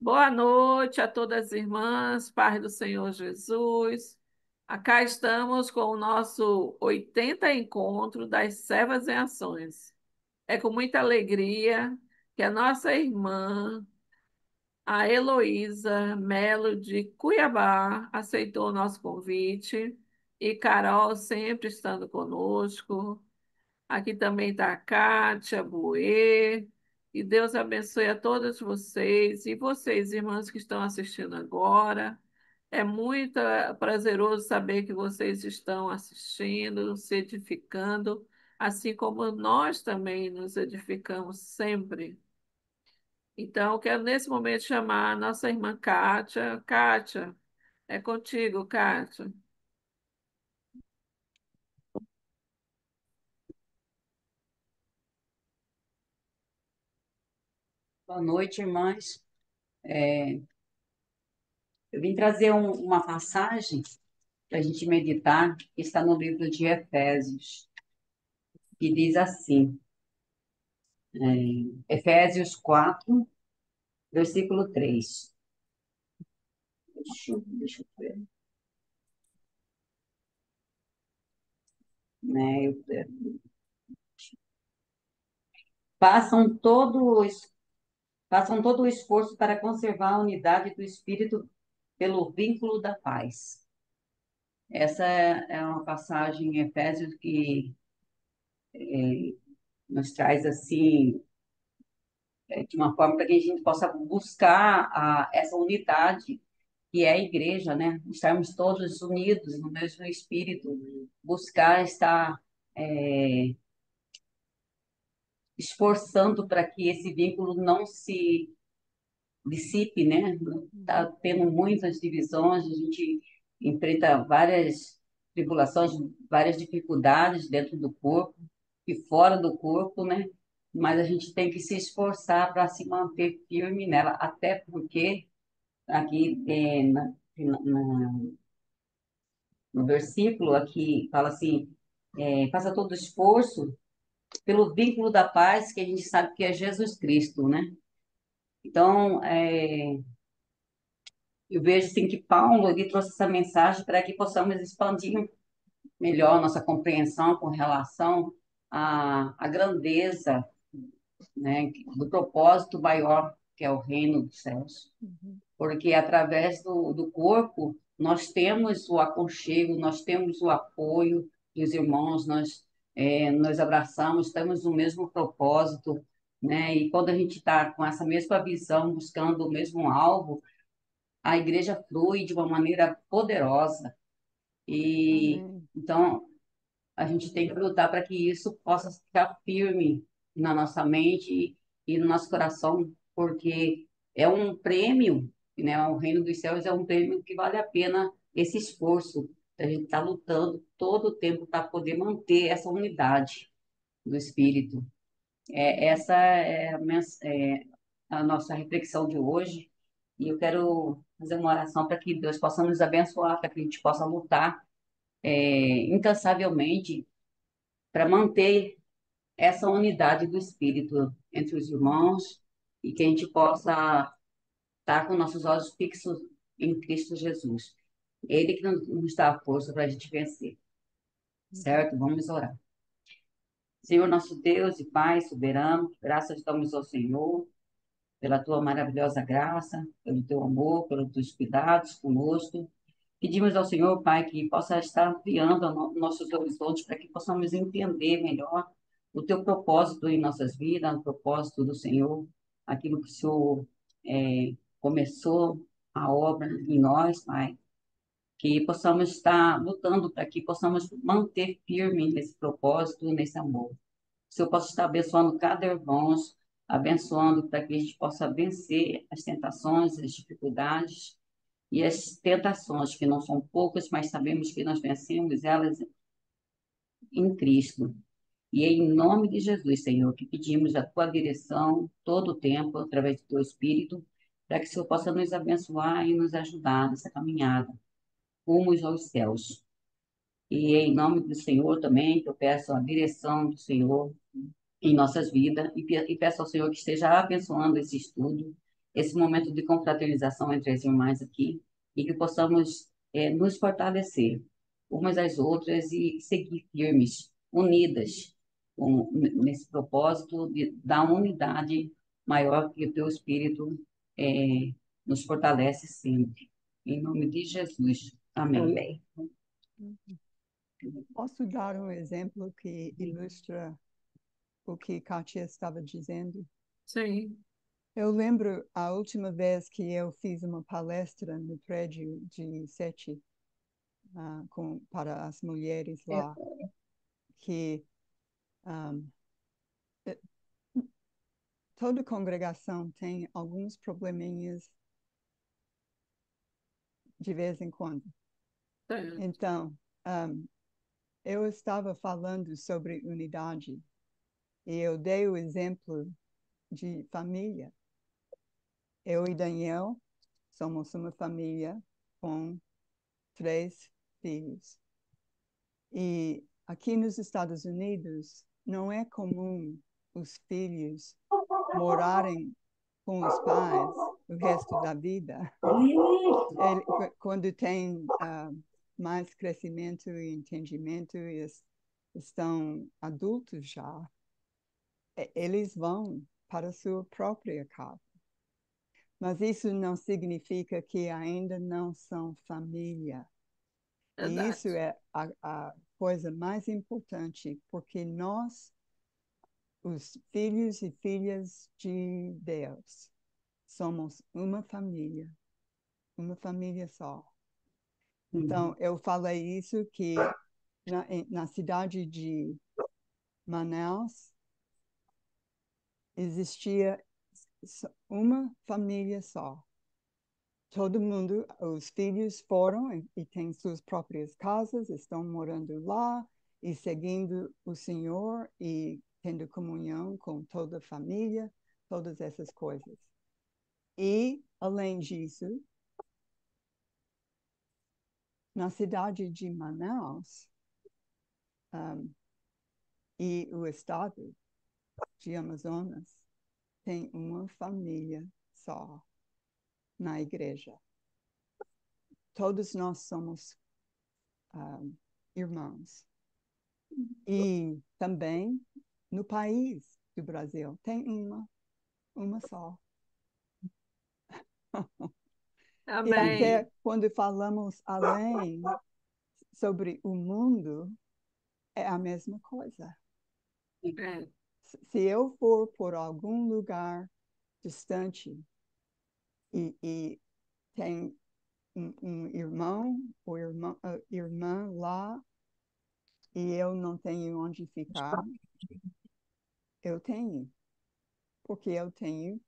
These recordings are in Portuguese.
Boa noite a todas as irmãs, paz do Senhor Jesus. Acá estamos com o nosso 80 encontro das Servas em Ações. É com muita alegria que a nossa irmã, a Heloísa Melo de Cuiabá, aceitou o nosso convite e Carol sempre estando conosco. Aqui também está a Kátia Buê. E Deus abençoe a todas vocês e vocês, irmãs que estão assistindo agora. É muito prazeroso saber que vocês estão assistindo, se edificando, assim como nós também nos edificamos sempre. Então, eu quero nesse momento chamar a nossa irmã Kátia. Kátia, é contigo, Kátia. Boa noite, irmãs. Eu vim trazer uma passagem para a gente meditar, que está no livro de Efésios, que diz assim, Efésios 4, versículo 3. Deixa eu ver, né? Façam todo, o es- façam todo o esforço para conservar a unidade do Espírito pelo vínculo da paz. Essa é uma passagem em Efésios que nos traz assim de uma forma para que a gente possa buscar essa unidade que é a igreja, né? Estarmos todos unidos no mesmo espírito, buscar estar é, esforçando para que esse vínculo não se dissipe, né? Está tendo muitas divisões, a gente enfrenta várias tribulações, várias dificuldades dentro do corpo e fora do corpo, né? Mas a gente tem que se esforçar para se manter firme nela, até porque aqui no versículo aqui fala assim, faça todo esforço pelo vínculo da paz que a gente sabe que é Jesus Cristo, né? Então, eu vejo assim que Paulo ele trouxe essa mensagem para que possamos expandir melhor nossa compreensão com relação à grandeza, né, do propósito maior que é o reino dos céus. Porque através do corpo nós temos o aconchego, nós temos o apoio dos irmãos, nós nos abraçamos, temos o mesmo propósito, né? E quando a gente está com essa mesma visão, buscando o mesmo alvo, a igreja flui de uma maneira poderosa. E Amém. então a gente tem que lutar para que isso possa ficar firme na nossa mente e no nosso coração, porque é um prêmio, né? O reino dos céus é um prêmio que vale a pena esse esforço. A gente está lutando todo o tempo para poder manter essa unidade do espírito. Essa é a nossa reflexão de hoje. E eu quero fazer uma oração para que Deus possa nos abençoar, para que a gente possa lutar incansavelmente para manter essa unidade do espírito entre os irmãos e que a gente possa estar com nossos olhos fixos em Cristo Jesus. Ele que nos dá a força para a gente vencer, certo? Vamos orar. Senhor nosso Deus e Pai soberano, graças damos ao Senhor pela tua maravilhosa graça, pelo teu amor, pelos teus cuidados conosco. Pedimos ao Senhor, Pai, que possa estar ampliando nossos horizontes para que possamos entender melhor o teu propósito em nossas vidas, o propósito do Senhor, aquilo que o Senhor começou a obra em nós, Pai, que possamos estar lutando para que possamos manter firme nesse propósito, nesse amor. O Senhor possa estar abençoando cada irmão, abençoando para que a gente possa vencer as tentações, as dificuldades e as tentações, que não são poucas, mas sabemos que nós vencemos elas em Cristo. E é em nome de Jesus, Senhor, que pedimos a tua direção todo o tempo, através do teu Espírito, para que o Senhor possa nos abençoar e nos ajudar nessa caminhada, rumos aos céus. E é em nome do Senhor também que eu peço a direção do Senhor em nossas vidas e peço ao Senhor que esteja abençoando esse estudo, esse momento de confraternização entre as irmãs aqui e que possamos nos fortalecer umas às outras e seguir firmes, unidas, nesse propósito da unidade maior que o teu Espírito nos fortalece sempre. Em nome de Jesus. Amém. Amém. Posso dar um exemplo que ilustra o que Kátia estava dizendo? Sim. Eu lembro a última vez que eu fiz uma palestra no prédio de Sete, para as mulheres lá, que toda congregação tem alguns probleminhas de vez em quando. Certo. Então, eu estava falando sobre unidade e eu dei o exemplo de família. Eu e Daniel somos uma família com 3 filhos. E aqui nos Estados Unidos, não é comum os filhos morarem com os pais o resto da vida. Quando tem mais crescimento e entendimento e estão adultos já, eles vão para a sua própria casa. Mas isso não significa que ainda não são família. E isso é a coisa mais importante, porque nós, os filhos e filhas de Deus, somos uma família só. Então, eu falei isso que na cidade de Manaus existia uma família só. Todo mundo, os filhos foram e têm suas próprias casas, estão morando lá e seguindo o Senhor e tendo comunhão com toda a família, todas essas coisas. E, além disso, na cidade de Manaus e o estado de Amazonas, tem uma família só na igreja. Todos nós somos irmãos. E também no país do Brasil tem uma só. Amém. E até quando falamos além sobre o mundo, é a mesma coisa. É. Se eu for por algum lugar distante e tem um irmão ou irmã lá e eu não tenho onde ficar, eu tenho. Porque eu tenho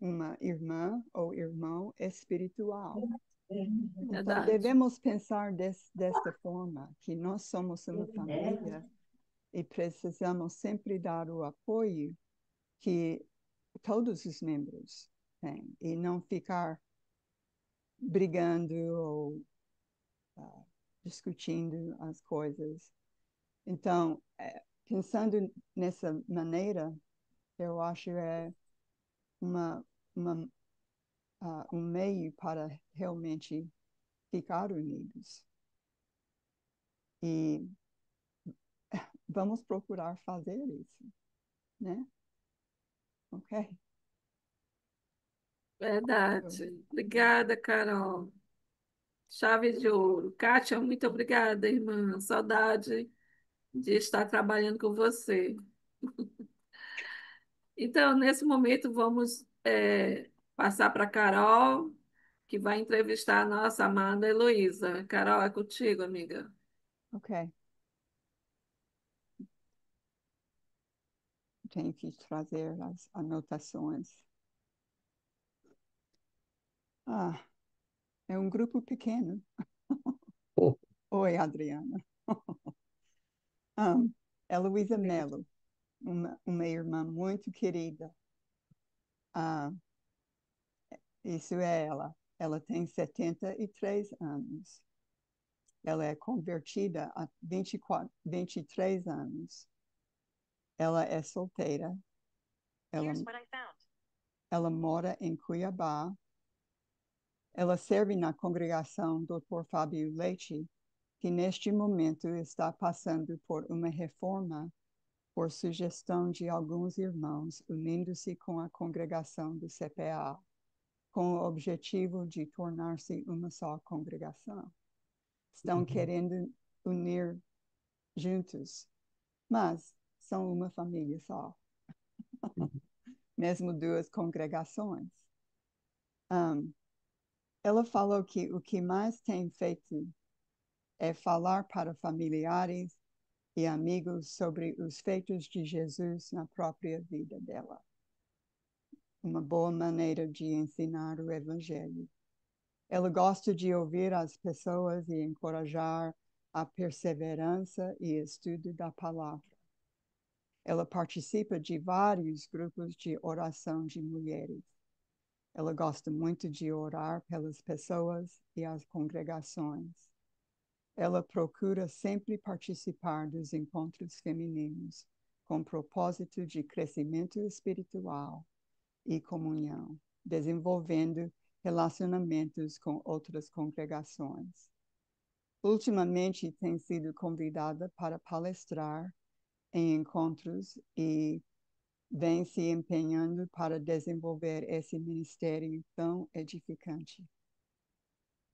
uma irmã ou irmão espiritual. Então, Verdade. devemos pensar desta forma, que nós somos uma família e precisamos sempre dar o apoio que todos os membros têm e não ficar brigando ou discutindo as coisas. Então, pensando nessa maneira, eu acho uma, uma um meio para realmente ficar unidos. E vamos procurar fazer isso, né? Ok? Verdade. Obrigada, Carol. Chave de ouro. Kátia, muito obrigada, irmã. Saudade de estar trabalhando com você. Então, nesse momento, vamos passar para a Carol, que vai entrevistar a nossa amada Heloísa. Carol, é contigo, amiga. Ok. Tenho que trazer as anotações. É um grupo pequeno. Oi, Adriana. Heloísa Mello, uma irmã muito querida. Isso é ela. Ela tem 73 anos. Ela é convertida há 23 anos. Ela é solteira. Ela mora em Cuiabá. Ela serve na congregação Dr. Fábio Leite, que neste momento está passando por uma reforma por sugestão de alguns irmãos, unindo-se com a congregação do CPA, com o objetivo de tornar-se uma só congregação. Estão querendo unir juntos, mas são uma família só, mesmo duas congregações. Ela falou que o que mais tem feito é falar para familiares e amigos sobre os feitos de Jesus na própria vida dela. Uma boa maneira de ensinar o Evangelho. Ela gosta de ouvir as pessoas e encorajar a perseverança e estudo da palavra. Ela participa de vários grupos de oração de mulheres. Ela gosta muito de orar pelas pessoas e as congregações. Ela procura sempre participar dos encontros femininos, com propósito de crescimento espiritual e comunhão, desenvolvendo relacionamentos com outras congregações. Ultimamente tem sido convidada para palestrar em encontros e vem se empenhando para desenvolver esse ministério tão edificante.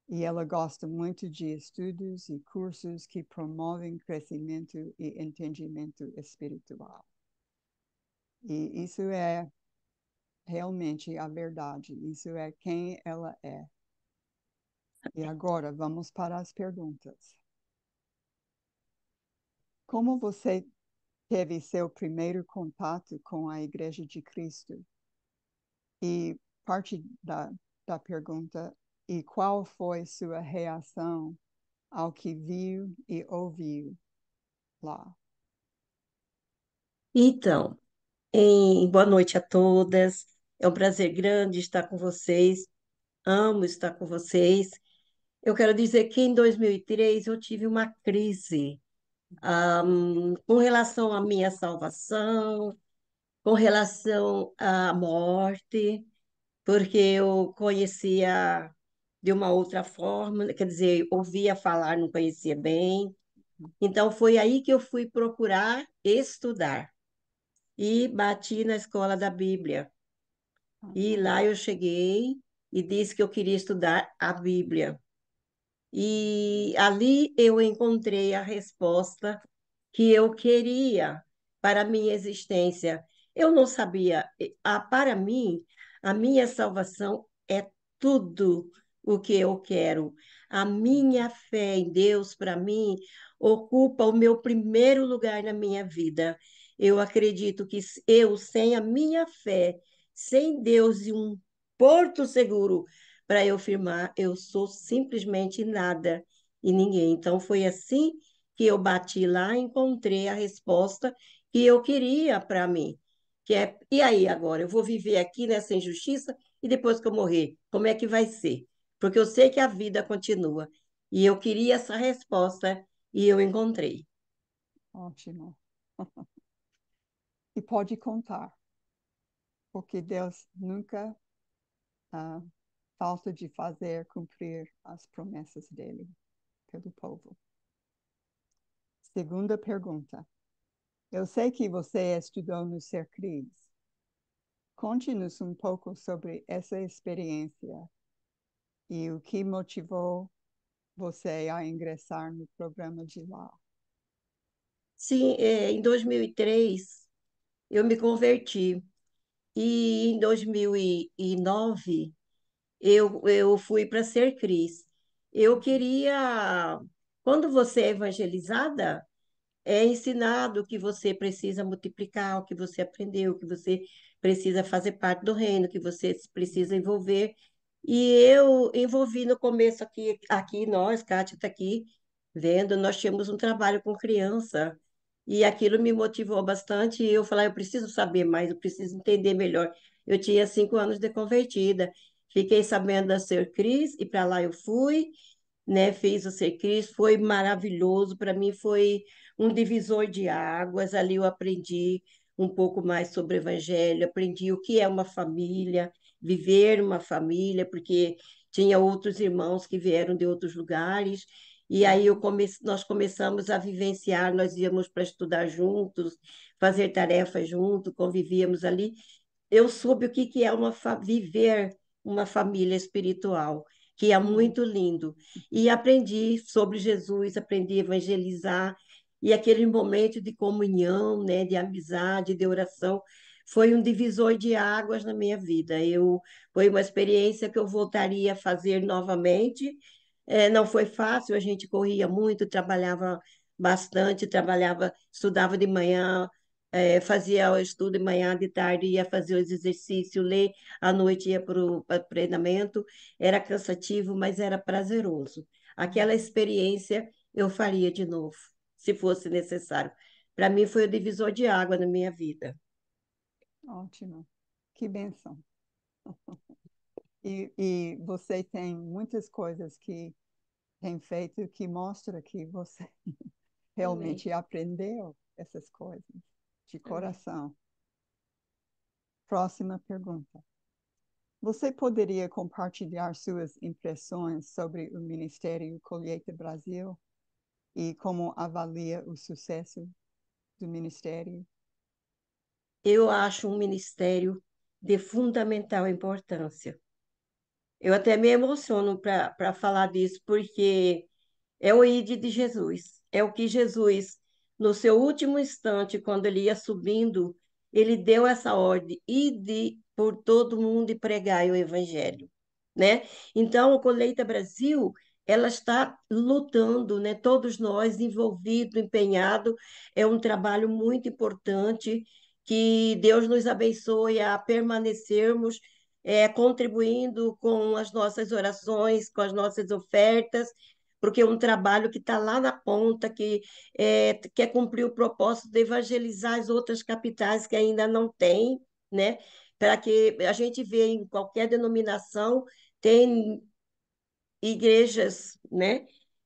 E ela gosta muito de estudos e cursos que promovem crescimento e entendimento espiritual. E isso é realmente a verdade, isso é quem ela é. E agora vamos para as perguntas. Como você teve seu primeiro contato com a Igreja de Cristo? E parte da pergunta, e qual foi sua reação ao que viu e ouviu lá? Então, boa noite a todas. É um prazer grande estar com vocês. Amo estar com vocês. Eu quero dizer que em 2003 eu tive uma crise, com relação à minha salvação, com relação à morte, porque eu conhecia de uma outra forma, quer dizer, ouvia falar, não conhecia bem. Então foi aí que eu fui procurar estudar e bati na escola da Bíblia. E lá eu cheguei e disse que eu queria estudar a Bíblia. E ali eu encontrei a resposta que eu queria para a minha existência. Eu não sabia, para mim, a minha salvação é tudo o que eu quero. A minha fé em Deus, para mim, ocupa o meu primeiro lugar na minha vida. Eu acredito que eu, sem a minha fé, sem Deus e um porto seguro para eu firmar, eu sou simplesmente nada e ninguém. Então, foi assim que eu bati lá e encontrei a resposta que eu queria para mim. Que é, e aí agora? Eu vou viver aqui nessa injustiça e depois que eu morrer, como é que vai ser? Porque eu sei que a vida continua. E eu queria essa resposta e eu encontrei. Ótimo. E pode contar, porque Deus nunca ah, falta de fazer cumprir as promessas dele pelo povo. Segunda pergunta. Eu sei que você estudou no CERCRIS. Conte-nos um pouco sobre essa experiência e o que motivou você a ingressar no programa de lá. Sim, em 2003 eu me converti. E em 2009 eu fui para ser Cris. Eu queria, quando você é evangelizada, é ensinado que você precisa multiplicar o que você aprendeu, que você precisa fazer parte do reino, que você precisa envolver. E eu envolvi no começo aqui nós, Kátia está aqui vendo, nós tínhamos um trabalho com criança. E aquilo me motivou bastante. E eu falei, eu preciso saber mais, eu preciso entender melhor. Eu tinha 5 anos de convertida. Fiquei sabendo da Ser Cris e para lá eu fui, né? Fiz o Ser Cris, foi maravilhoso. Para mim foi um divisor de águas. Ali eu aprendi um pouco mais sobre o Evangelho, aprendi o que é uma família, viver uma família, porque tinha outros irmãos que vieram de outros lugares, e aí nós começamos a vivenciar, nós íamos para estudar juntos, fazer tarefas juntos, convivíamos ali. Eu soube o que que é viver uma família espiritual, que é muito lindo. E aprendi sobre Jesus, aprendi a evangelizar, e aquele momento de comunhão, né, de amizade, de oração, foi um divisor de águas na minha vida. Foi uma experiência que eu voltaria a fazer novamente. Não foi fácil, a gente corria muito, trabalhava bastante, estudava de manhã, fazia o estudo de manhã, de tarde ia fazer os exercícios, ler, à noite ia para o treinamento. Era cansativo, mas era prazeroso. Aquela experiência eu faria de novo, se fosse necessário. Para mim foi o divisor de água na minha vida. Ótimo. Que bênção. E você tem muitas coisas que tem feito que mostra que você realmente aprendeu essas coisas de coração. Próxima pergunta. Você poderia compartilhar suas impressões sobre o Ministério Colheita Brasil e como avalia o sucesso do ministério? Eu acho um ministério de fundamental importância. Eu até me emociono para falar disso, porque é o ID de Jesus. É o que Jesus, no seu último instante, quando ele ia subindo, ele deu essa ordem: ide por todo mundo e pregai o evangelho, né? Então, o Colheita Brasil, ela está lutando, né? Todos nós envolvidos, empenhados. É um trabalho muito importante que Deus nos abençoe a permanecermos contribuindo com as nossas orações, com as nossas ofertas, porque é um trabalho que está lá na ponta, que quer cumprir o propósito de evangelizar as outras capitais que ainda não têm, né? Para que a gente vê em qualquer denominação, tem igrejas, né,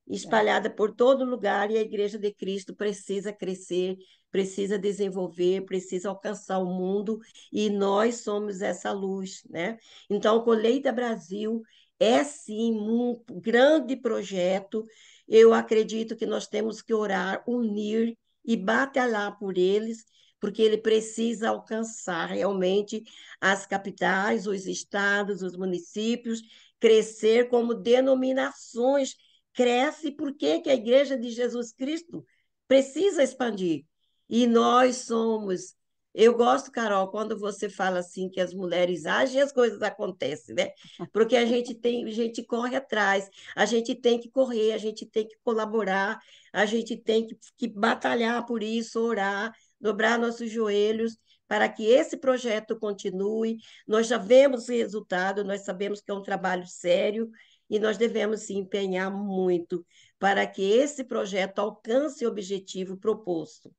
É. espalhada por todo lugar, e a Igreja de Cristo precisa crescer, precisa desenvolver, precisa alcançar o mundo, e nós somos essa luz, né? Então, o Colheita Brasil é sim um grande projeto. Eu acredito que nós temos que orar, unir e batalhar por eles, porque ele precisa alcançar realmente as capitais, os estados, os municípios, crescer como denominações. Cresce porque que a Igreja de Jesus Cristo precisa expandir. E nós somos. Eu gosto, Carol, quando você fala assim que as mulheres agem, as coisas acontecem, né? Porque a gente corre atrás, a gente tem que correr, a gente tem que colaborar, a gente tem que batalhar por isso, orar, dobrar nossos joelhos para que esse projeto continue. Nós já vemos o resultado, nós sabemos que é um trabalho sério e nós devemos se empenhar muito para que esse projeto alcance o objetivo proposto.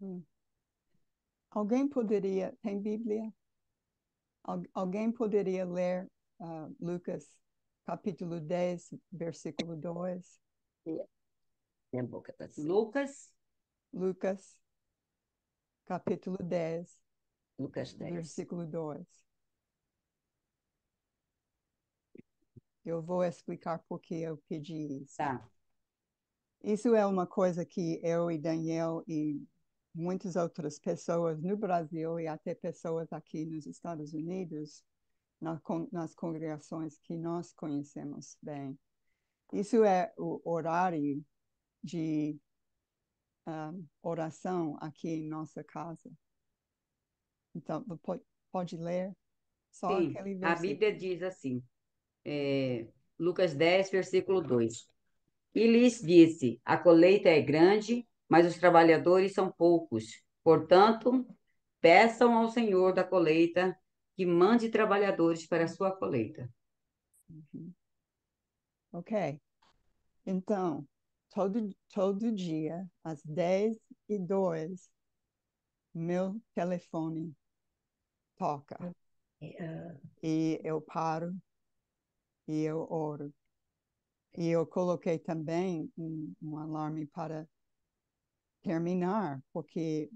Hum. Alguém poderia, tem Bíblia? Alguém poderia ler Lucas capítulo 10, versículo 2? Minha boca tá assim. Lucas Lucas capítulo 10, 10. versículo 2. Eu vou explicar por que eu pedi isso. Tá. Isso é uma coisa que eu e Daniel e muitas outras pessoas no Brasil e até pessoas aqui nos Estados Unidos, nas congregações que nós conhecemos bem. Isso é o horário de oração aqui em nossa casa. Então, pode ler só Sim, aquele a Bíblia versículo. diz assim, Lucas 10, versículo 2. E lhes disse: a colheita é grande, mas os trabalhadores são poucos. Portanto, peçam ao Senhor da colheita que mande trabalhadores para a sua colheita. Uhum. Ok. Então, todo dia, às 10:02, meu telefone toca. E eu paro e eu oro. E eu coloquei também um alarme para terminar, porque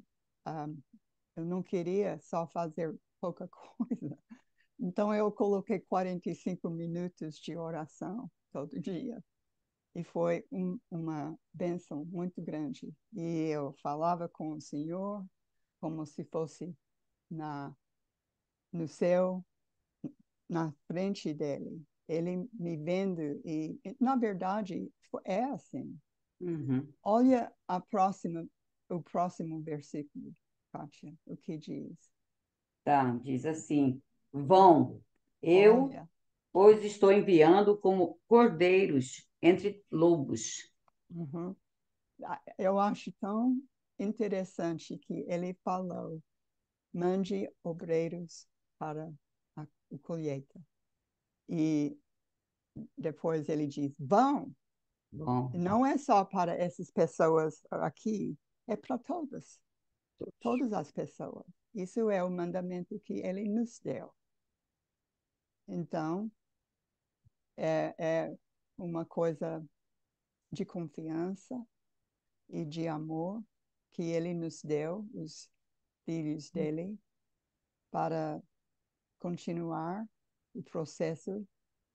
eu não queria só fazer pouca coisa. Então, eu coloquei 45 minutos de oração todo dia. E foi uma bênção muito grande. E eu falava com o Senhor como se fosse no céu, na frente dele. Ele me vendo e, na verdade, é assim. Uhum. Olha o próximo versículo, Kátia, o que diz. Tá, diz assim: Vão, eu, Olha, pois estou enviando como cordeiros entre lobos. uhum. Eu acho tão interessante que ele falou, mande obreiros para a colheita. E depois ele diz, vão. Bom, Não é só para essas pessoas aqui, é para todas as pessoas. Isso é o mandamento que ele nos deu. Então, é uma coisa de confiança e de amor que ele nos deu, os filhos dele, para continuar o processo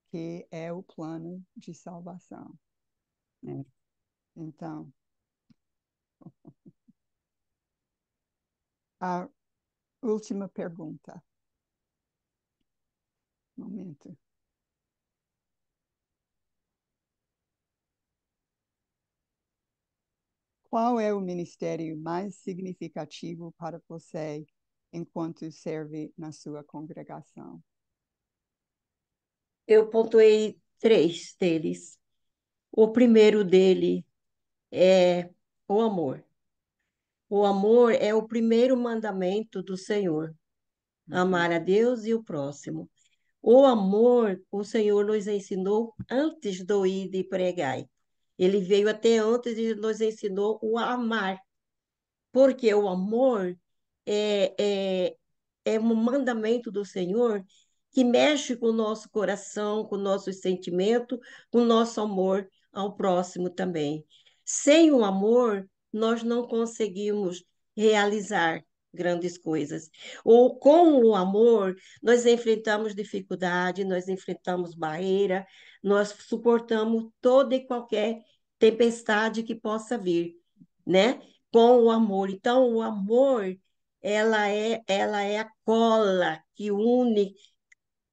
que é o plano de salvação. é. Então, a última pergunta. Momento. Qual é o ministério mais significativo para você enquanto serve na sua congregação? Eu pontuei três deles. O primeiro dele é o amor. O amor é o primeiro mandamento do Senhor. Uhum. Amar a Deus e o próximo. O amor, o Senhor nos ensinou antes do ir e pregai. Ele veio até antes e nos ensinou o amar. Porque o amor é, é um mandamento do Senhor que mexe com o nosso coração, com o nosso sentimento, com o nosso amor ao próximo também. Sem o amor, nós não conseguimos realizar grandes coisas. Ou com o amor, nós enfrentamos dificuldade, nós enfrentamos barreira, nós suportamos toda e qualquer tempestade que possa vir, né? Com o amor. Então, o amor, ela é a cola que une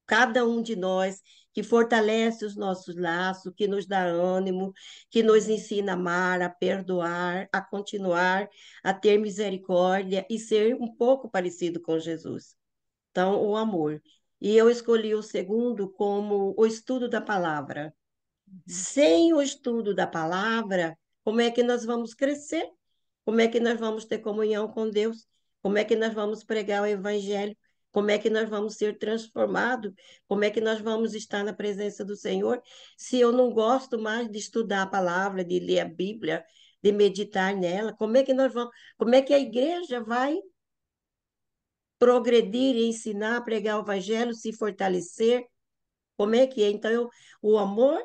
cada um de nós, que fortalece os nossos laços, que nos dá ânimo, que nos ensina a amar, a perdoar, a continuar, a ter misericórdia e ser um pouco parecido com Jesus. Então, o amor. E eu escolhi o segundo como o estudo da palavra. Uhum, Sem o estudo da palavra, como é que nós vamos crescer? Como é que nós vamos ter comunhão com Deus? Como é que nós vamos pregar o Evangelho? Como é que nós vamos ser transformados? Como é que nós vamos estar na presença do Senhor se eu não gosto mais de estudar a palavra, de ler a Bíblia, de meditar nela? Como é que nós vamos? Como é que a igreja vai progredir e ensinar a pregar o Evangelho, se fortalecer? Como é que é? Então, o amor,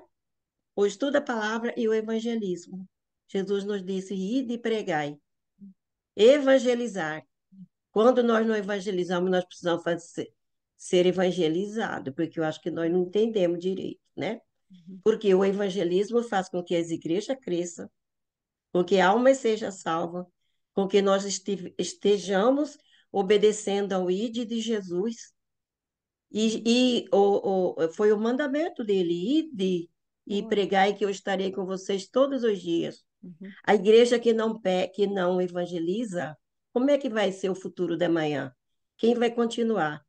o estudo da palavra e o evangelismo. Jesus nos disse: ide e pregai. Evangelizar. Quando nós não evangelizamos, nós precisamos ser evangelizados, porque eu acho que nós não entendemos direito, né? uhum, Porque o evangelismo faz com que as igrejas cresçam, com que almas sejam salvas, com que nós estejamos obedecendo ao ID de Jesus. uhum. Foi o mandamento dele, ide e Foi. pregai que eu estarei com vocês todos os dias. Uhum, A igreja que não evangeliza, como é que vai ser o futuro da manhã? Quem vai continuar?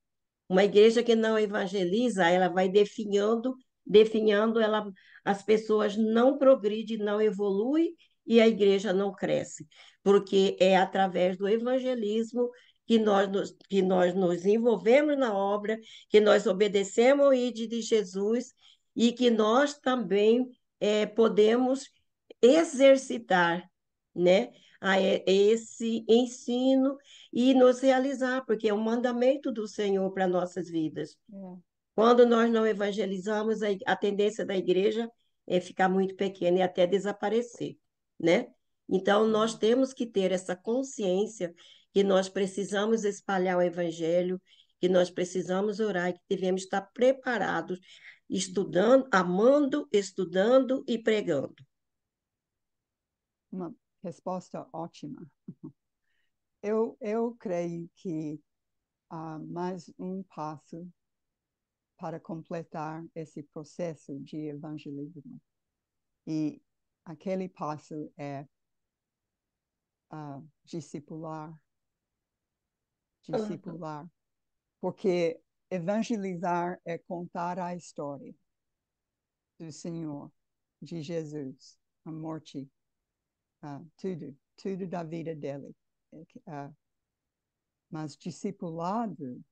Uma igreja que não evangeliza, ela vai definhando, as pessoas não progridem, não evoluem e a igreja não cresce, porque é através do evangelismo que nós nos envolvemos na obra, que nós obedecemos ao ID de Jesus e que nós também podemos exercitar, né, esse ensino e nos realizar, porque é um mandamento do Senhor para nossas vidas. é, Quando nós não evangelizamos, a tendência da igreja é ficar muito pequena e até desaparecer, né? Então, nós uhum, temos que ter essa consciência que nós precisamos espalhar o evangelho, que nós precisamos orar, e que devemos estar preparados, estudando, amando, estudando e pregando. Uma resposta ótima. Eu creio que há mais um passo para completar esse processo de evangelismo. E aquele passo é discipular, porque evangelizar é contar a história do Senhor, de Jesus, a morte, tudo da vida dele. Mas discipulado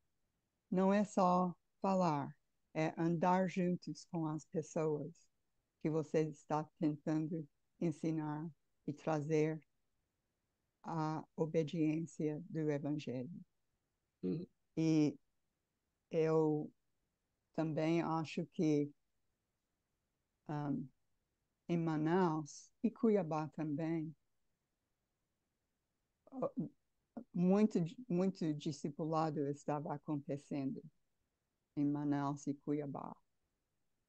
não é só falar, é andar juntos com as pessoas que você está tentando ensinar e trazer a obediência do Evangelho. Uhum. E eu também acho que em Manaus e Cuiabá também, muito discipulado estava acontecendo em Manaus e Cuiabá.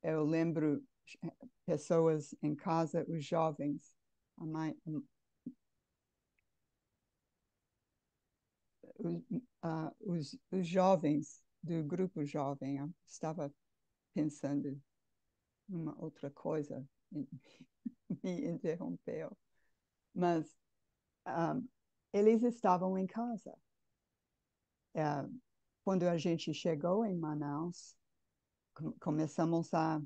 Eu lembro pessoas em casa, os jovens, os jovens do grupo jovem, eu estava pensando numa outra coisa, me interrompeu, mas eles estavam em casa. Quando a gente chegou em Manaus, começamos a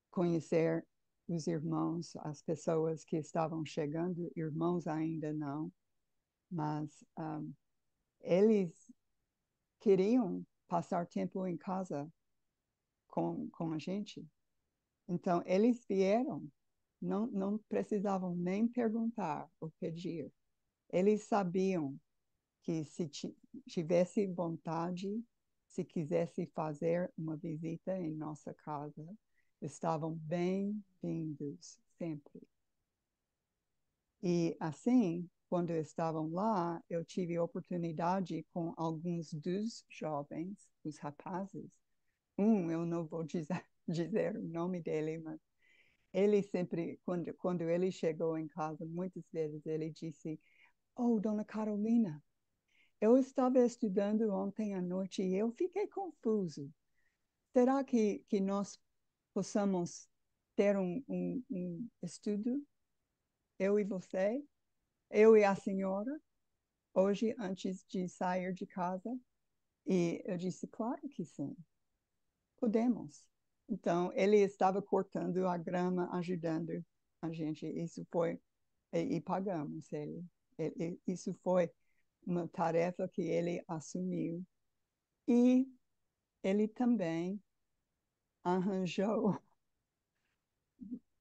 conhecer os irmãos, as pessoas que estavam chegando, irmãos ainda não, mas eles queriam passar tempo em casa com a gente. Então, eles vieram, não precisavam nem perguntar ou pedir. Eles sabiam que se tivesse vontade, se quisesse fazer uma visita em nossa casa, estavam bem-vindos sempre. E assim, quando estavam lá, eu tive oportunidade com alguns dos jovens, os rapazes. Eu não vou dizer o nome dele, mas ele sempre, quando ele chegou em casa, muitas vezes ele disse: "Oh, Dona Carolina, eu estava estudando ontem à noite e eu fiquei confuso. Será que nós possamos ter um estudo, eu e você, eu e a senhora, hoje antes de sair de casa?" E eu disse: "Claro que sim, podemos." Então, ele estava cortando a grama, ajudando a gente. Isso foi, e pagamos ele. Isso foi uma tarefa que ele assumiu. E ele também arranjou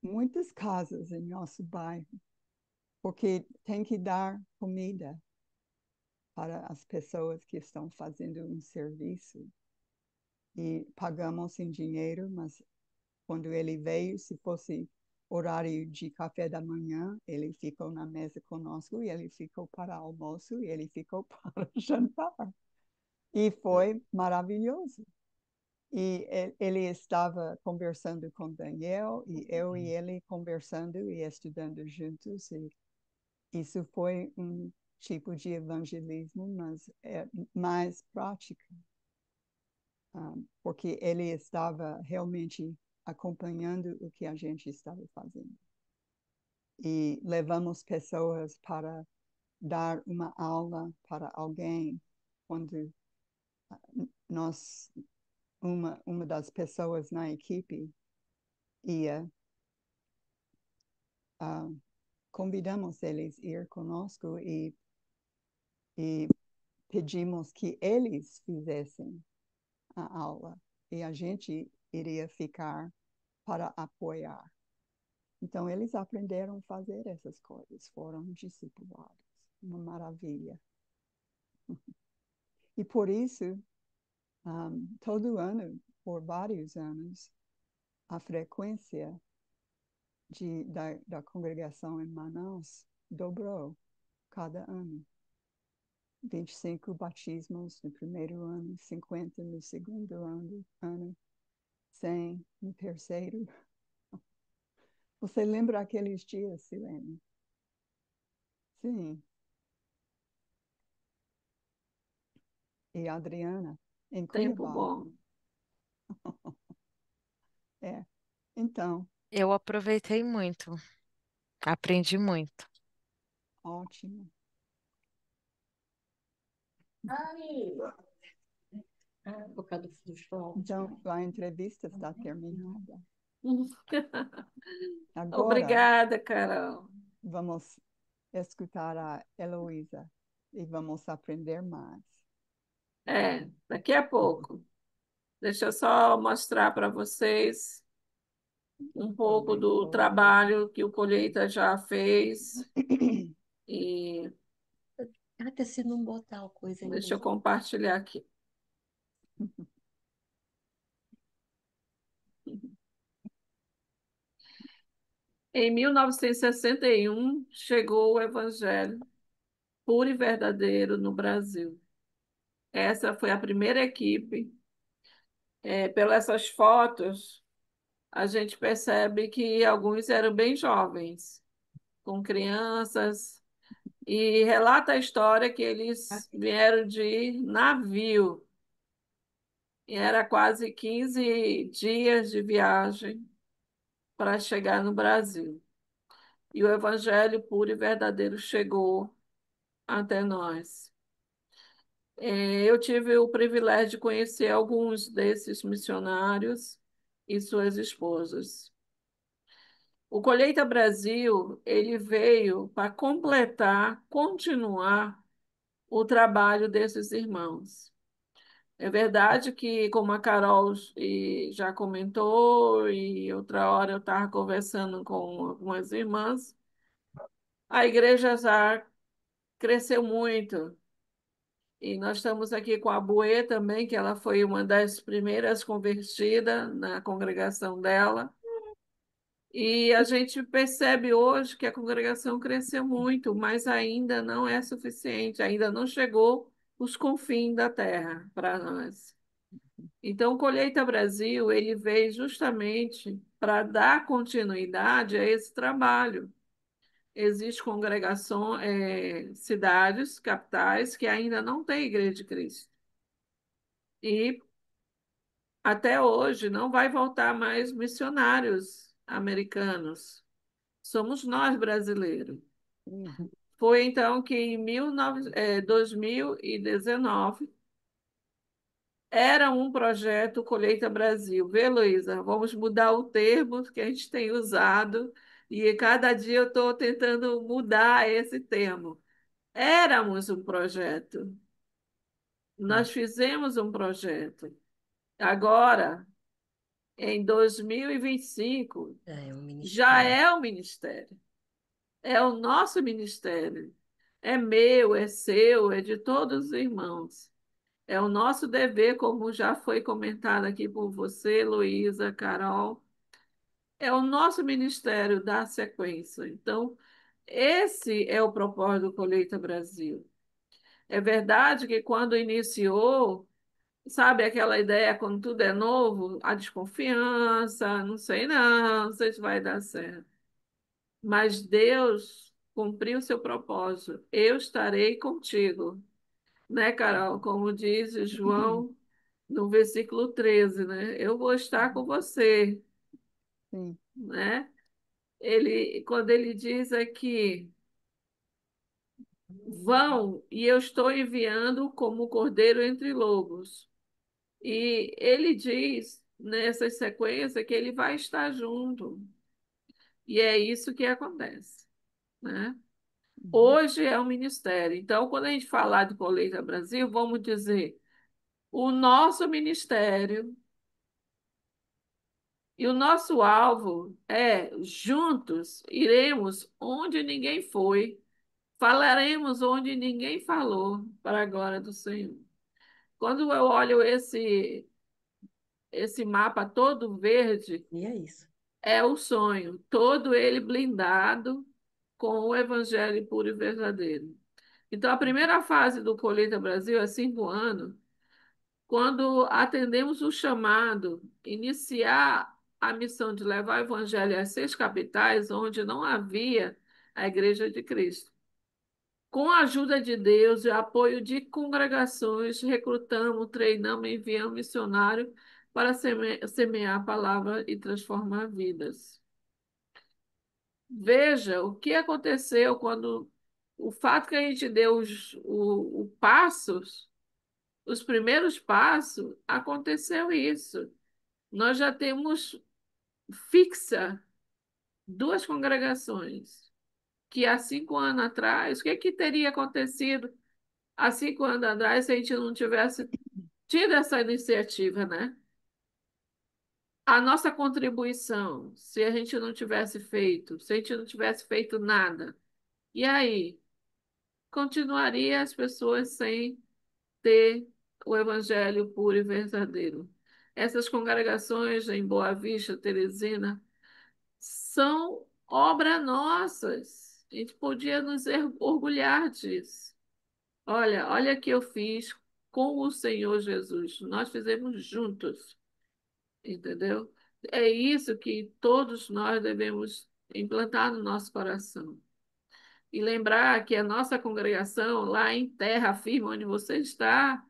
muitas casas em nosso bairro, porque tem que dar comida para as pessoas que estão fazendo um serviço. E pagamos em dinheiro, mas quando ele veio, se fosse horário de café da manhã, ele ficou na mesa conosco, e ele ficou para almoço, e ele ficou para jantar. E foi maravilhoso. E ele estava conversando com Daniel, e eu e ele conversando e estudando juntos. E isso foi um tipo de evangelismo, mas é mais prático, porque ele estava realmente acompanhando o que a gente estava fazendo. E levamos pessoas para dar uma aula para alguém quando nós, uma das pessoas na equipe ia, convidamos eles a ir conosco e pedimos que eles fizessem a aula e a gente iria ficar para apoiar. Então, eles aprenderam a fazer essas coisas, foram discipulados. Uma maravilha. E por isso, todo ano, por vários anos, a frequência da congregação em Manaus dobrou cada ano. 25 batismos no primeiro ano, 50 no segundo ano, 100 no terceiro. Você lembra aqueles dias, Silene? Sim. E Adriana, em Tempo Cuiabá. bom. É. Então, Eu aproveitei muito, aprendi muito. ótimo. Ai, por causa do Então, choque. a entrevista está terminada. Agora, Obrigada, Carol. vamos escutar a Heloísa e vamos aprender mais. Daqui a pouco. Deixa eu só mostrar para vocês um pouco Going do forward. trabalho que o Colheita já fez. E Até se não botar a coisa ainda. deixa eu compartilhar aqui. Em 1961, chegou o Evangelho puro e verdadeiro no Brasil. Essa foi a primeira equipe. Pelas essas fotos, a gente percebe que alguns eram bem jovens, com crianças, e relata a história que eles vieram de navio, e era quase 15 dias de viagem para chegar no Brasil. E o Evangelho puro e verdadeiro chegou até nós. Eu tive o privilégio de conhecer alguns desses missionários e suas esposas. O Colheita Brasil, ele veio para completar, continuar o trabalho desses irmãos. É verdade que, como a Carol já comentou, e outra hora eu estava conversando com algumas irmãs, a igreja já cresceu muito. E nós estamos aqui com a Buê também, que ela foi uma das primeiras convertidas na congregação dela. E a gente percebe hoje que a congregação cresceu muito, mas ainda não é suficiente, ainda não chegou os confins da terra para nós. Então, o Colheita Brasil, ele veio justamente para dar continuidade a esse trabalho. Existem congregações, cidades, capitais, que ainda não têm Igreja de Cristo. E até hoje não vai voltar mais missionários americanos. Somos nós brasileiros. Sim. Foi então que em 2019 era um projeto Colheita Brasil. Vê, Luísa? Vamos mudar o termo que a gente tem usado e cada dia eu estou tentando mudar esse termo. Éramos um projeto. Nós fizemos um projeto. Agora, em 2025, É um já ministério. é o ministério. É o nosso ministério. É meu, é seu, é de todos os irmãos. É o nosso dever, como já foi comentado aqui por você, Luísa, Carol. É o nosso ministério dar sequência. Então, esse é o propósito do Colheita Brasil. É verdade que quando iniciou, sabe aquela ideia, quando tudo é novo, a desconfiança, não sei se vai dar certo. Mas Deus cumpriu o seu propósito. Eu estarei contigo, né, Carol? Como diz João no versículo 13, né? Eu vou estar com você, Sim. né? Quando ele diz aqui, vão e eu estou enviando como cordeiro entre lobos. E ele diz nessa sequência que ele vai estar junto. E é isso que acontece, né? Uhum. Hoje é um ministério. Então, quando a gente falar de Colheita Brasil, vamos dizer o nosso ministério e o nosso alvo é juntos iremos onde ninguém foi, falaremos onde ninguém falou, para a glória do Senhor. Quando eu olho esse mapa todo verde, E é isso. é o sonho, todo ele blindado com o evangelho puro e verdadeiro. Então, a primeira fase do Colheita Brasil é 5 anos, quando atendemos o chamado, iniciar a missão de levar o evangelho às 6 capitais, onde não havia a Igreja de Cristo. Com a ajuda de Deus e apoio de congregações, recrutamos, treinamos, enviamos missionários para semear a palavra e transformar vidas. Veja o que aconteceu quando o fato que a gente deu o passos, os primeiros passos, aconteceu isso. Nós já temos fixa 2 congregações que há 5 anos atrás, o que que teria acontecido há 5 anos atrás se a gente não tivesse tido essa iniciativa, né? A nossa contribuição, se a gente não tivesse feito, se a gente não tivesse feito nada, e aí? Continuaria as pessoas sem ter o evangelho puro e verdadeiro. Essas congregações em Boa Vista, Teresina, são obras nossas. A gente podia nos orgulhar disso. Olha o que eu fiz com o Senhor Jesus. Nós fizemos juntos, entendeu? É isso que todos nós devemos implantar no nosso coração. E lembrar que a nossa congregação, lá em terra firme, onde você está,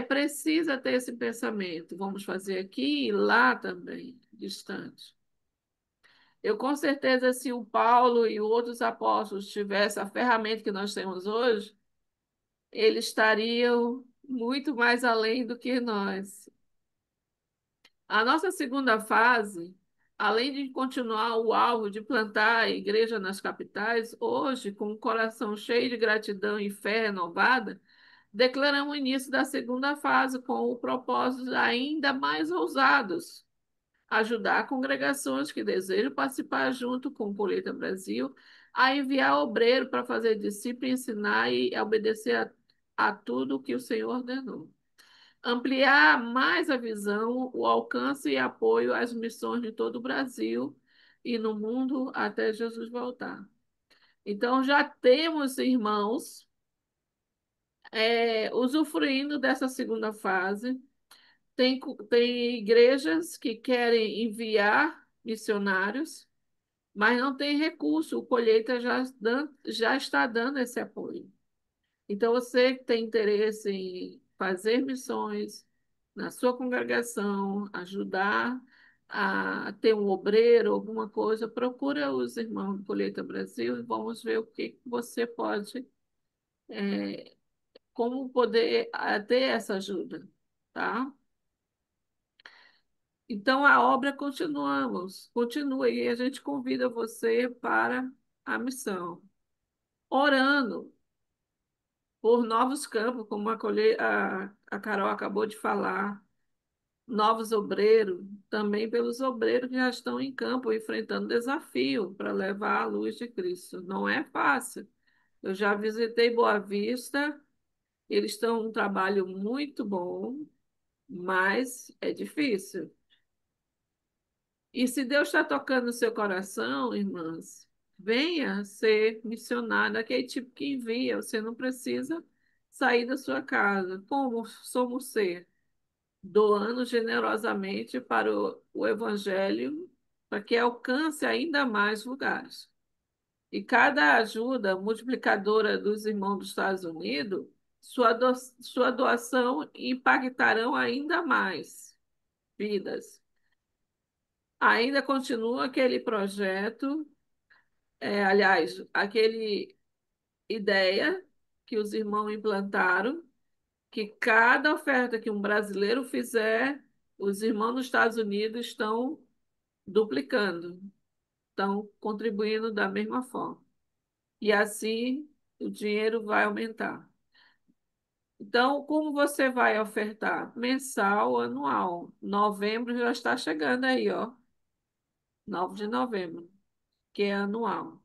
precisa ter esse pensamento. Vamos fazer aqui e lá também, distante. Eu, com certeza, se o Paulo e outros apóstolos tivessem a ferramenta que nós temos hoje, eles estariam muito mais além do que nós. A nossa segunda fase, além de continuar o alvo de plantar a igreja nas capitais, hoje, com o coração cheio de gratidão e fé renovada, declaramos o início da segunda fase com o propósito ainda mais ousados: ajudar congregações que desejam participar junto com o Colheita Brasil a enviar obreiro para fazer discípulo, ensinar e obedecer a tudo o que o Senhor ordenou. Ampliar mais a visão, o alcance e apoio às missões de todo o Brasil e no mundo até Jesus voltar. Então, já temos irmãos usufruindo dessa segunda fase. Tem igrejas que querem enviar missionários, mas não tem recurso. O Colheita já está dando esse apoio. Então, você que tem interesse em fazer missões na sua congregação, ajudar a ter um obreiro, alguma coisa, procura os irmãos do Colheita Brasil e vamos ver o que você pode, como poder ter essa ajuda, tá? Então, a obra continua e a gente convida você para a missão, orando por novos campos, como a Carol acabou de falar, novos obreiros, também pelos obreiros que já estão em campo, enfrentando desafio para levar a luz de Cristo. Não é fácil. Eu já visitei Boa Vista, eles estão um trabalho muito bom, mas é difícil. E se Deus está tocando no seu coração, irmãs, venha ser missionário, aquele tipo que envia. Você não precisa sair da sua casa. Como somos ser? Doando generosamente para o Evangelho, para que alcance ainda mais lugares. E cada ajuda multiplicadora dos irmãos dos Estados Unidos, sua doação impactarão ainda mais vidas. Ainda continua aquele projeto, aliás, aquele ideia que os irmãos implantaram, que cada oferta que um brasileiro fizer, os irmãos nos Estados Unidos estão duplicando, estão contribuindo da mesma forma. E assim o dinheiro vai aumentar. Então, como você vai ofertar? Mensal ou anual? Novembro já está chegando aí, ó. 9 de novembro, que é anual.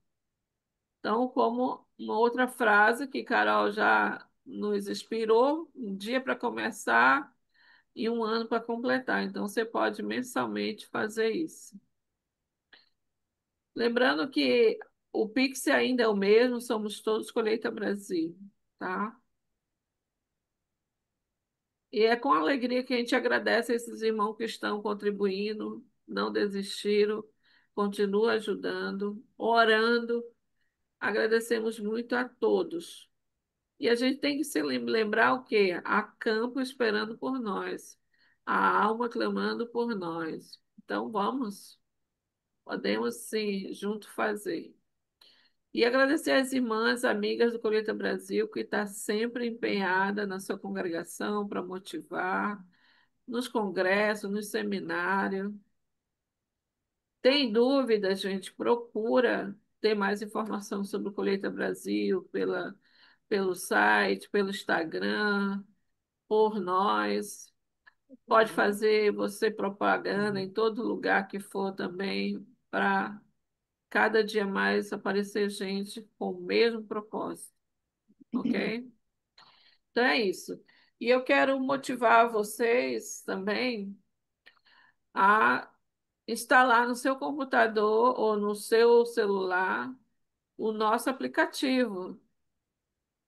Então, como uma outra frase que Carol já nos inspirou, um dia para começar e um ano para completar. Então, você pode mensalmente fazer isso. Lembrando que O Pix ainda é o mesmo, somos todos Colheita Brasil, tá? E é com alegria que a gente agradece a esses irmãos que estão contribuindo, não desistiram, continuam ajudando, orando. Agradecemos muito a todos. E a gente tem que se lembrar o quê? Há campo esperando por nós, a alma clamando por nós. Então vamos, podemos sim, junto fazer. E agradecer às irmãs, amigas do Colheita Brasil, que está sempre empenhada na sua congregação para motivar, nos congressos, nos seminários. Tem dúvida, gente? Procura ter mais informação sobre o Colheita Brasil pelo site, pelo Instagram, por nós. Pode fazer você propaganda em todo lugar que for também, para cada dia mais aparecer gente com o mesmo propósito, ok? Então é isso. E eu quero motivar vocês também a instalar no seu computador ou no seu celular o nosso aplicativo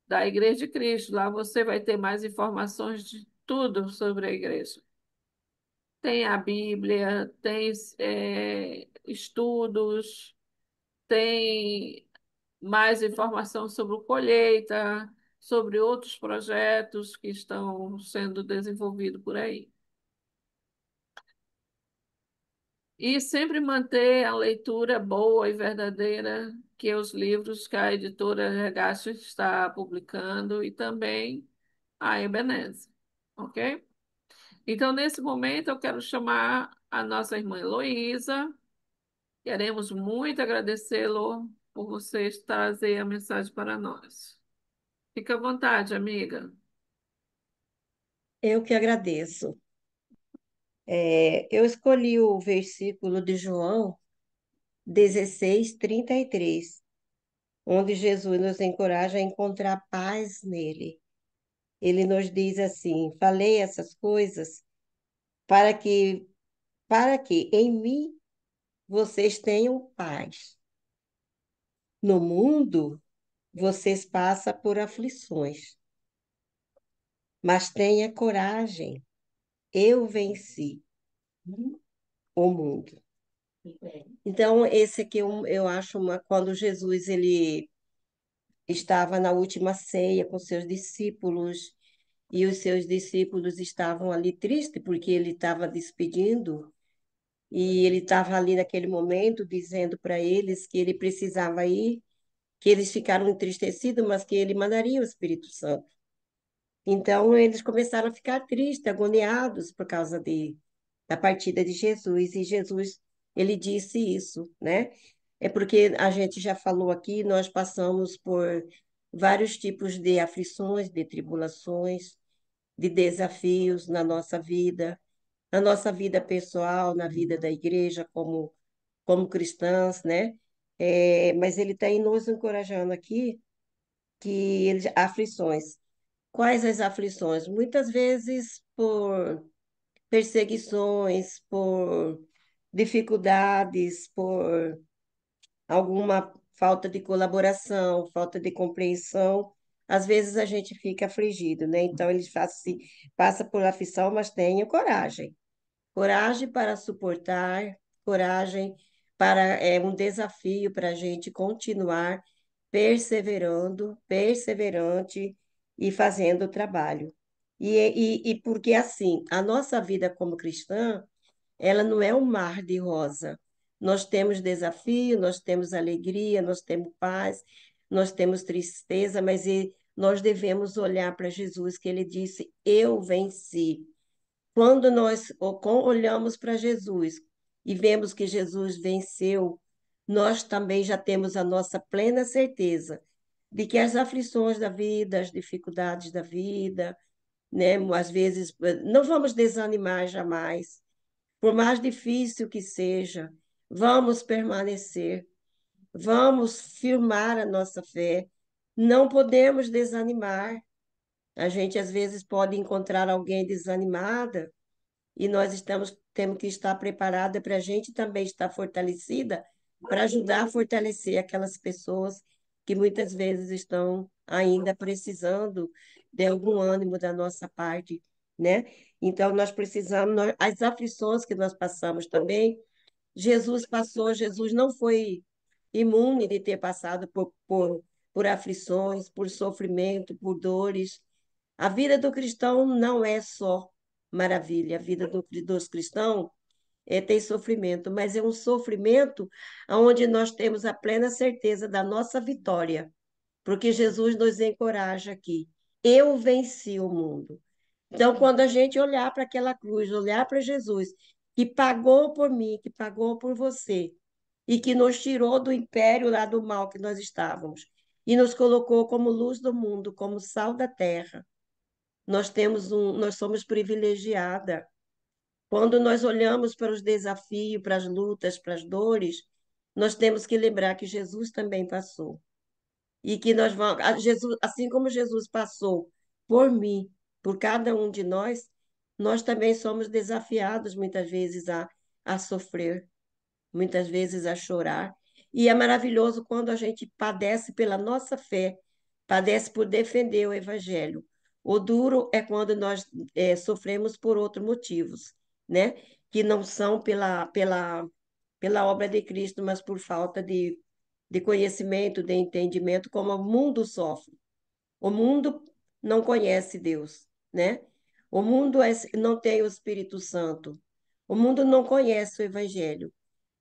da Igreja de Cristo. Lá você vai ter mais informações de tudo sobre a igreja. Tem a Bíblia, tem estudos, tem mais informação sobre o colheita, sobre outros projetos que estão sendo desenvolvidos por aí. E sempre manter a leitura boa e verdadeira, que os livros que a editora Regaço está publicando e também a Ebenezer, ok? Então, nesse momento, eu quero chamar a nossa irmã Heloísa. Queremos muito agradecê-lo por vocês trazer a mensagem para nós. Fica à vontade, amiga. Eu que agradeço. Eu escolhi o versículo de João 16:33, onde Jesus nos encoraja a encontrar paz nele. Ele nos diz assim: falei essas coisas para que, para que em mim vocês tenham paz. No mundo, vocês passam por aflições, mas tenha coragem, eu venci o mundo. Então, esse aqui eu acho quando Jesus ele estava na última ceia com seus discípulos, e os seus discípulos estavam ali tristes porque ele estava despedindo, e ele estava ali naquele momento dizendo para eles que ele precisava ir, que eles ficaram entristecidos, mas que ele mandaria o Espírito Santo. Então, eles começaram a ficar tristes, agoniados por causa da partida de Jesus. E Jesus, ele disse isso, né? É porque a gente já falou aqui, nós passamos por vários tipos de aflições, de tribulações, de desafios na nossa vida pessoal, na vida da igreja, como cristãs, né? Mas ele está nos encorajando aqui aflições. Quais as aflições? Muitas vezes por perseguições, por dificuldades, por alguma falta de colaboração, falta de compreensão. Às vezes a gente fica afligido, né? Então ele passa por aflição, mas tenha coragem. Coragem para suportar, coragem para um desafio para a gente continuar perseverando, perseverante e fazendo o trabalho. E porque assim, a nossa vida como cristã, ela não é um mar de rosa. Nós temos desafio, nós temos alegria, nós temos paz, nós temos tristeza, mas nós devemos olhar para Jesus, que ele disse: Eu venci. Quando nós olhamos para Jesus e vemos que Jesus venceu, nós também já temos a nossa plena certeza de que as aflições da vida, as dificuldades da vida, né, às vezes não vamos desanimar jamais. Por mais difícil que seja, vamos permanecer, vamos firmar a nossa fé. Não podemos desanimar. A gente às vezes pode encontrar alguém desanimada e nós temos que estar preparada para a gente também estar fortalecida para ajudar a fortalecer aquelas pessoas que muitas vezes estão ainda precisando de algum ânimo da nossa parte, né? Então, nós precisamos, as aflições que nós passamos também, Jesus passou, Jesus não foi imune de ter passado por aflições, por sofrimento, por dores. A vida do cristão não é só maravilha, a vida dos cristãos tem sofrimento, mas é um sofrimento onde nós temos a plena certeza da nossa vitória, porque Jesus nos encoraja aqui. Eu venci o mundo. Então, quando a gente olhar para aquela cruz, olhar para Jesus, que pagou por mim, que pagou por você, e que nos tirou do império lá do mal que nós estávamos, e nos colocou como luz do mundo, como sal da terra, nós somos privilegiada. Quando nós olhamos para os desafios, para as lutas, para as dores, nós temos que lembrar que Jesus também passou. E que nós vamos, Jesus, assim como Jesus passou por mim, por cada um de nós também somos desafiados muitas vezes a sofrer, muitas vezes a chorar. E é maravilhoso quando a gente padece pela nossa fé, padece por defender o evangelho. O duro é quando nós sofremos por outros motivos, né? Que não são pela obra de Cristo, mas por falta de conhecimento, de entendimento, como o mundo sofre. O mundo não conhece Deus, né? O mundo não tem o Espírito Santo. O mundo não conhece o Evangelho,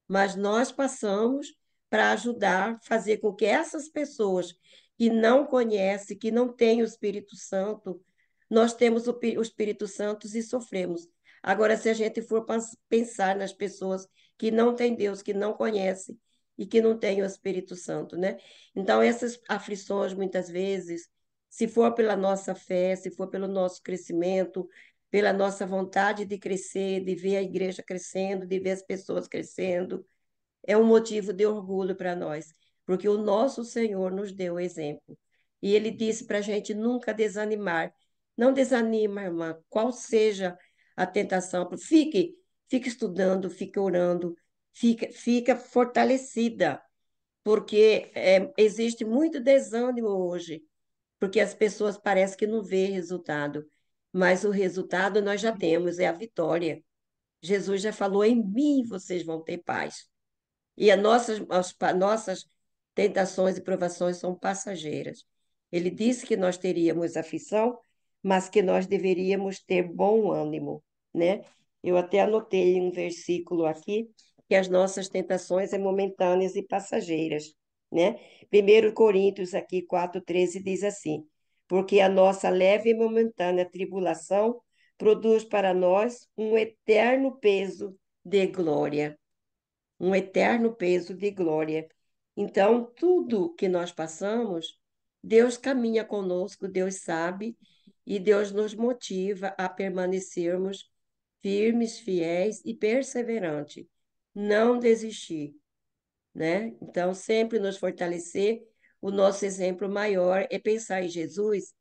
mas nós passamos para ajudar, fazer com que essas pessoas que não conhecem, que não têm o Espírito Santo, nós temos o Espírito Santo e sofremos. Agora, se a gente for pensar nas pessoas que não têm Deus, que não conhecem e que não têm o Espírito Santo, né? Então, essas aflições, muitas vezes, se for pela nossa fé, se for pelo nosso crescimento, pela nossa vontade de crescer, de ver a igreja crescendo, de ver as pessoas crescendo, é um motivo de orgulho para nós, porque o nosso Senhor nos deu o exemplo. E ele disse para a gente nunca desanimar. Não desanima, irmã, qual seja a tentação, fique estudando, fique orando, fica fortalecida, porque existe muito desânimo hoje, porque as pessoas parecem que não vê resultado, mas o resultado nós já temos, é a vitória. Jesus já falou: em mim vocês vão ter paz. E nossas tentações e provações são passageiras. Ele disse que nós teríamos aflição, mas que nós deveríamos ter bom ânimo, né? Eu até anotei um versículo aqui, que as nossas tentações são momentâneas e passageiras, né? 1 Coríntios aqui 4:13 diz assim: porque a nossa leve e momentânea tribulação produz para nós um eterno peso de glória, um eterno peso de glória. Então, tudo que nós passamos, Deus caminha conosco, Deus sabe, e Deus nos motiva a permanecermos firmes, fiéis e perseverantes, não desistir, né? Então, sempre nos fortalecer. O nosso exemplo maior é pensar em Jesus,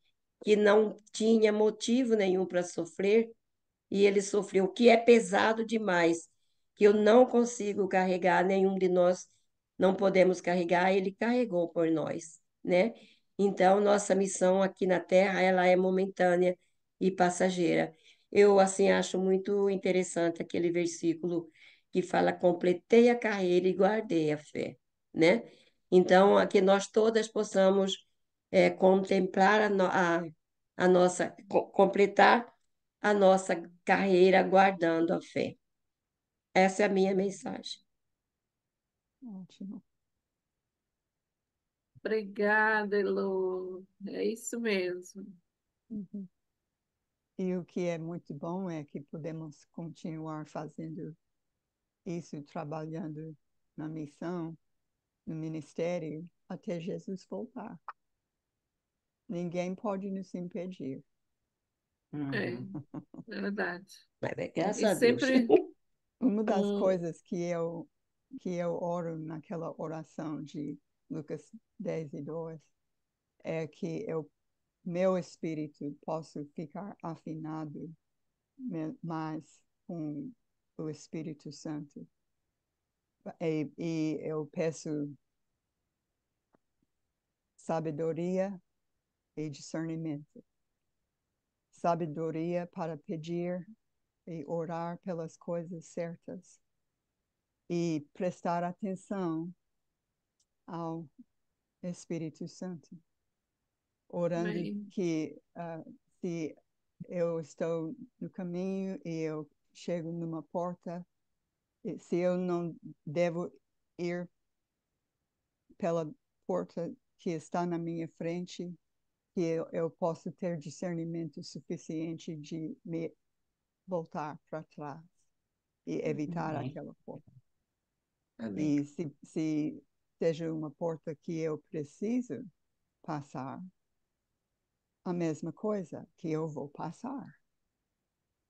que não tinha motivo nenhum para sofrer, e ele sofreu, o que é pesado demais, que eu não consigo carregar, nenhum de nós não podemos carregar, ele carregou por nós, né? Então, nossa missão aqui na Terra, ela é momentânea e passageira. Eu, assim, acho muito interessante aquele versículo que fala: completei a carreira e guardei a fé, né? Então, aqui nós todas possamos contemplar a nossa, completar a nossa carreira guardando a fé. Essa é a minha mensagem. Ótimo. Obrigada, Elô. É isso mesmo. Uhum. E o que é muito bom é que podemos continuar fazendo isso, trabalhando na missão, no ministério, até Jesus voltar. Ninguém pode nos impedir. É, Uhum. verdade. Mas graças E a Deus. sempre Uma das um. coisas que eu oro naquela oração de Lucas 10:2 é que meu espírito possa ficar afinado mais com o Espírito Santo. E eu peço sabedoria e discernimento. Sabedoria para pedir e orar pelas coisas certas. E prestar atenção ao Espírito Santo. Orando Amém. que se eu estou no caminho e eu chego numa porta, se eu não devo ir pela porta que está na minha frente, que eu possa ter discernimento suficiente de me voltar para trás e evitar Amém. aquela porta. Amém. E se seja uma porta que eu preciso passar, a mesma coisa que eu vou passar.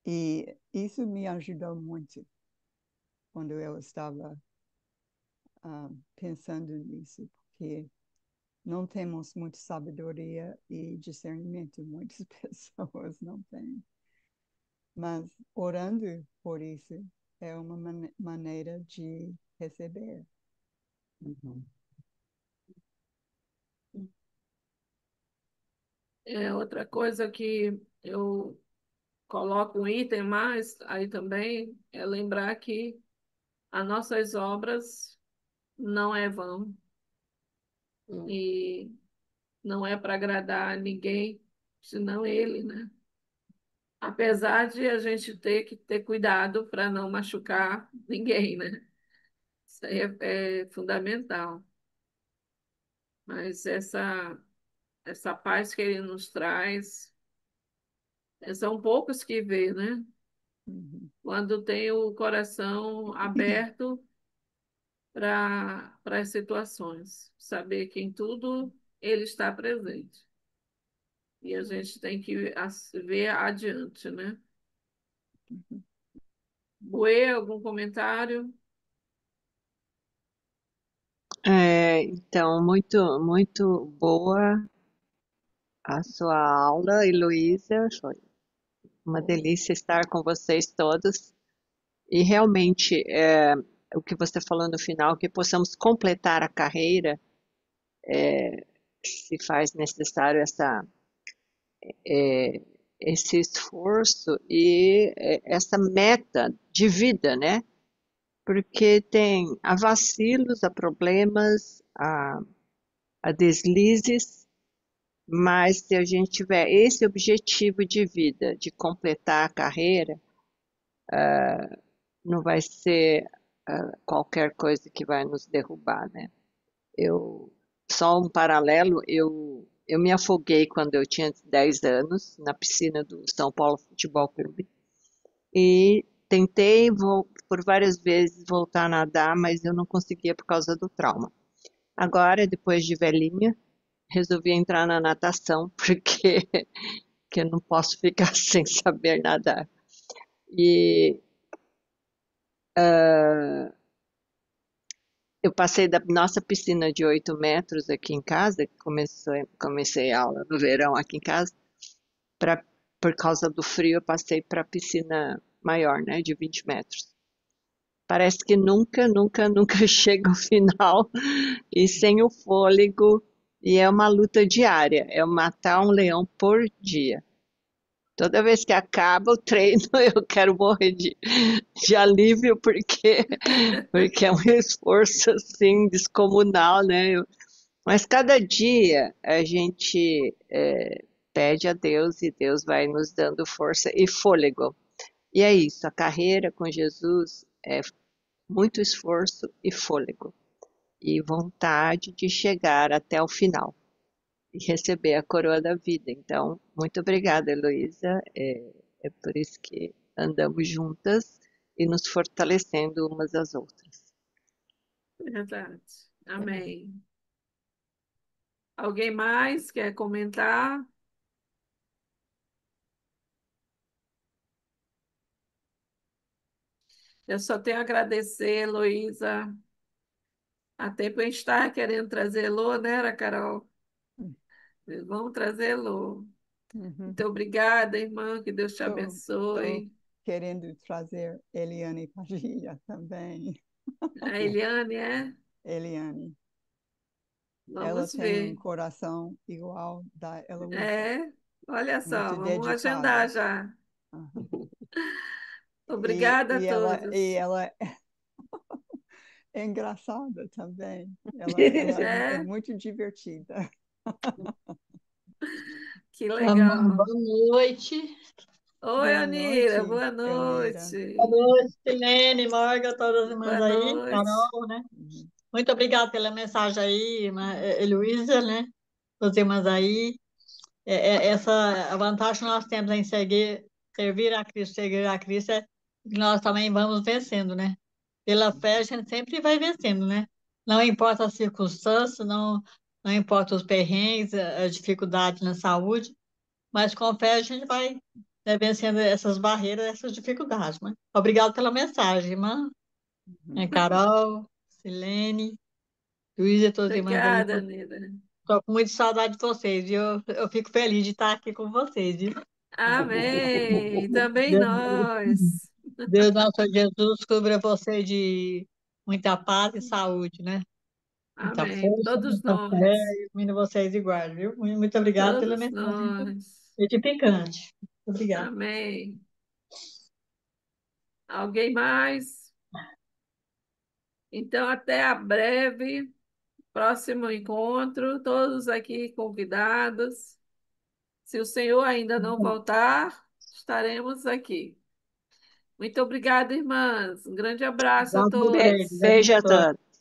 E isso me ajudou muito quando eu estava pensando nisso, porque não temos muita sabedoria e discernimento, muitas pessoas não têm. Mas orando por isso é uma maneira de receber. Uhum. Outra coisa que eu coloco um item mais aí também é lembrar que as nossas obras não é vão e não é para agradar ninguém, senão ele, né? Apesar de a gente ter que ter cuidado para não machucar ninguém, né? Isso aí é fundamental. Mas essa paz que ele nos traz, são poucos que vê, né? Uhum. Quando tem o coração aberto para as situações, saber que em tudo ele está presente. E a gente tem que ver adiante, né? Buê, algum comentário? Então, muito boa a sua aula, Heloísa. Foi uma delícia estar com vocês todos. E realmente, o que você falou no final, que possamos completar a carreira, se faz necessário é, esse esforço e essa meta de vida, né? Porque há vacilos, há problemas, há deslizes, mas se a gente tiver esse objetivo de vida, de completar a carreira, não vai ser qualquer coisa que vai nos derrubar, né? Só um paralelo, eu me afoguei quando eu tinha 10 anos na piscina do São Paulo Futebol Clube e tentei por várias vezes voltar a nadar, mas eu não conseguia por causa do trauma. Agora, depois de velhinha, resolvi entrar na natação porque que eu não posso ficar sem saber nadar. E eu passei da nossa piscina de 8 metros aqui em casa, que comecei a aula no verão aqui em casa, por causa do frio, eu passei para a piscina maior, né, de 20 metros. Parece que nunca chega ao final e sem o fôlego, e é uma luta diária, é matar um leão por dia. Toda vez que acaba o treino, eu quero morrer de alívio, porque é um esforço assim descomunal, né? Mas cada dia a gente pede a Deus e Deus vai nos dando força e fôlego. E é isso, a carreira com Jesus é muito esforço e fôlego, e vontade de chegar até o final e receber a coroa da vida. Então, muito obrigada, Heloísa. É por isso que andamos juntas e nos fortalecendo umas às outras. Verdade. Amém. Alguém mais quer comentar? Eu só tenho a agradecer, Heloísa. Há tempo a gente está querendo trazer Elô, né, Carol? Vamos trazer Elô. Uhum. Muito obrigada, irmã. Que Deus te Estou abençoe. querendo trazer Eliane Padilha também. A Eliane, é? Eliane. Ela Vamos tem um ver. coração igual da Heloísa, É, olha só, muito vamos agendar dedicada. já. Aham. Obrigada a E todos. ela é engraçada também. Ela é É, muito divertida. que Tá bom, legal. boa noite. Oi, Boa Anira, noite, boa Elmira. Boa noite. noite, Silene, Morga, todas as irmãs Boa aí, noite. Carol, né? Uhum. Muito obrigada pela mensagem aí, irmã Heloísa, né? As irmãs aí. Essa a vantagem que nós temos em servir a Cristo, seguir a Cristo, é que nós também vamos vencendo, né? Pela fé, a gente sempre vai vencendo, né? Não importa as circunstâncias, não importa os perrengues, as dificuldades na saúde, mas com fé a gente vai, né, vencendo essas barreiras, essas dificuldades, né? Obrigado pela mensagem, irmã. Uhum. Carol, Silene, Luiz e todas as irmãs aí. Obrigada, Anira. Estou com muita saudade de vocês, e eu fico feliz de estar aqui com vocês, viu? Amém. Também Deus, nós. Deus nosso Jesus cubra você de muita paz e saúde, né? Muita Amém. força, Todos muita fé, nós. e ilumine vocês igual, viu? Muito obrigado pela Todos mensagem nós. edificante. Muito obrigada. Amém. Alguém mais? Então, até a breve. Próximo encontro. Todos aqui convidados. Se o Senhor ainda não voltar, estaremos aqui. Muito obrigada, irmãs. Um grande abraço a Obrigado, todos. Deus Beijo a abençoe. todos.